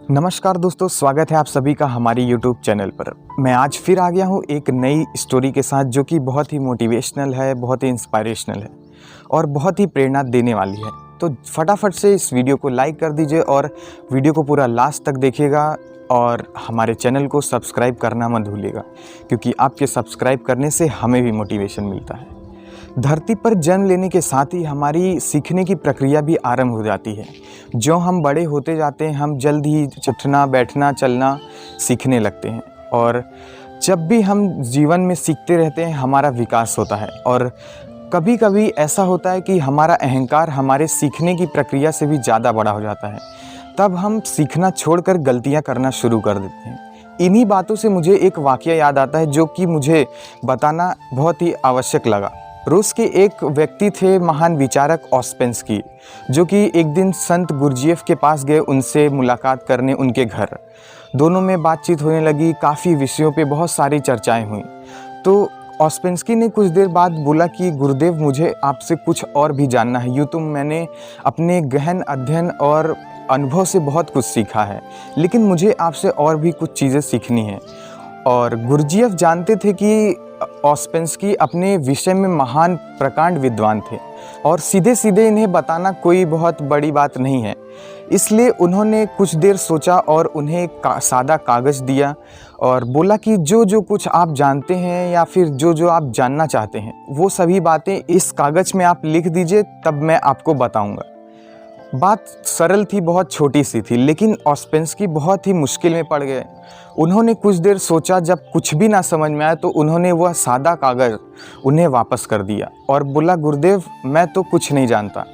नमस्कार दोस्तों, स्वागत है आप सभी का हमारी YouTube चैनल पर। मैं आज फिर आ गया हूँ एक नई स्टोरी के साथ जो कि बहुत ही मोटिवेशनल है, बहुत ही इंस्पायरेशनल है और बहुत ही प्रेरणा देने वाली है। तो फटाफट से इस वीडियो को लाइक कर दीजिए और वीडियो को पूरा लास्ट तक देखिएगा और हमारे चैनल को सब्सक्राइब करना मत भूलिएगा, क्योंकि आपके सब्सक्राइब करने से हमें भी मोटिवेशन मिलता है। धरती पर जन्म लेने के साथ ही हमारी सीखने की प्रक्रिया भी आरंभ हो जाती है। जो हम बड़े होते जाते हैं, हम जल्द ही उठना, बैठना, चलना सीखने लगते हैं और जब भी हम जीवन में सीखते रहते हैं हमारा विकास होता है। और कभी कभी ऐसा होता है कि हमारा अहंकार हमारे सीखने की प्रक्रिया से भी ज़्यादा बड़ा हो जाता है। तब हम सीखना छोड़कर गलतियाँ करना शुरू कर देते हैं। इन्हीं बातों से मुझे एक वाक़या याद आता है जो कि मुझे बताना बहुत ही आवश्यक लगा। रूस के एक व्यक्ति थे, महान विचारक ओस्पेंस्की, जो कि एक दिन संत गुरजिएफ के पास गए उनसे मुलाकात करने उनके घर। दोनों में बातचीत होने लगी, काफ़ी विषयों पे बहुत सारी चर्चाएं हुई। तो ओस्पेंस्की ने कुछ देर बाद बोला कि गुरुदेव, मुझे आपसे कुछ और भी जानना है। यूँ तो मैंने अपने गहन अध्ययन और अनुभव से बहुत कुछ सीखा है, लेकिन मुझे आपसे और भी कुछ चीज़ें सीखनी हैं। और गुरजिएफ जानते थे कि ओस्पेंस्की अपने विषय में महान प्रकांड विद्वान थे और सीधे सीधे इन्हें बताना कोई बहुत बड़ी बात नहीं है। इसलिए उन्होंने कुछ देर सोचा और उन्हें एक सादा कागज़ दिया और बोला कि जो जो कुछ आप जानते हैं या फिर जो जो आप जानना चाहते हैं वो सभी बातें इस कागज़ में आप लिख दीजिए, तब मैं आपको बताऊंगा। बात सरल थी, बहुत छोटी सी थी, लेकिन ओस्पेंस्की बहुत ही मुश्किल में पड़ गए। उन्होंने कुछ देर सोचा, जब कुछ भी ना समझ में आया तो उन्होंने वह सादा कागज़ उन्हें वापस कर दिया और बोला, गुरुदेव मैं तो कुछ नहीं जानता।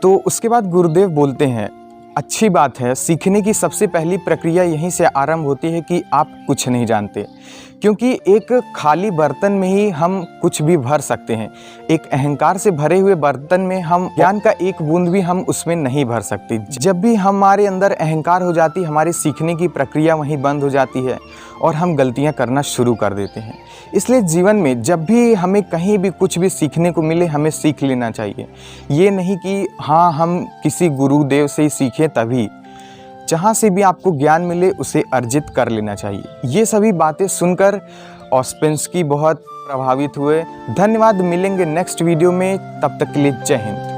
तो उसके बाद गुरुदेव बोलते हैं, अच्छी बात है, सीखने की सबसे पहली प्रक्रिया यहीं से आरंभ होती है कि आप कुछ नहीं जानते, क्योंकि एक खाली बर्तन में ही हम कुछ भी भर सकते हैं। एक अहंकार से भरे हुए बर्तन में हम ज्ञान का एक बूंद भी हम उसमें नहीं भर सकते। जब भी हमारे अंदर अहंकार हो जाती, हमारी सीखने की प्रक्रिया वहीं बंद हो जाती है और हम गलतियां करना शुरू कर देते हैं। इसलिए जीवन में जब भी हमें कहीं भी कुछ भी सीखने को मिले, हमें सीख लेना चाहिए। ये नहीं कि हाँ हम किसी गुरुदेव से ही सीखें, तभी जहाँ से भी आपको ज्ञान मिले उसे अर्जित कर लेना चाहिए। ये सभी बातें सुनकर ओस्पेंस्की बहुत प्रभावित हुए। धन्यवाद, मिलेंगे नेक्स्ट वीडियो में, तब तक के लिए जय हिंद।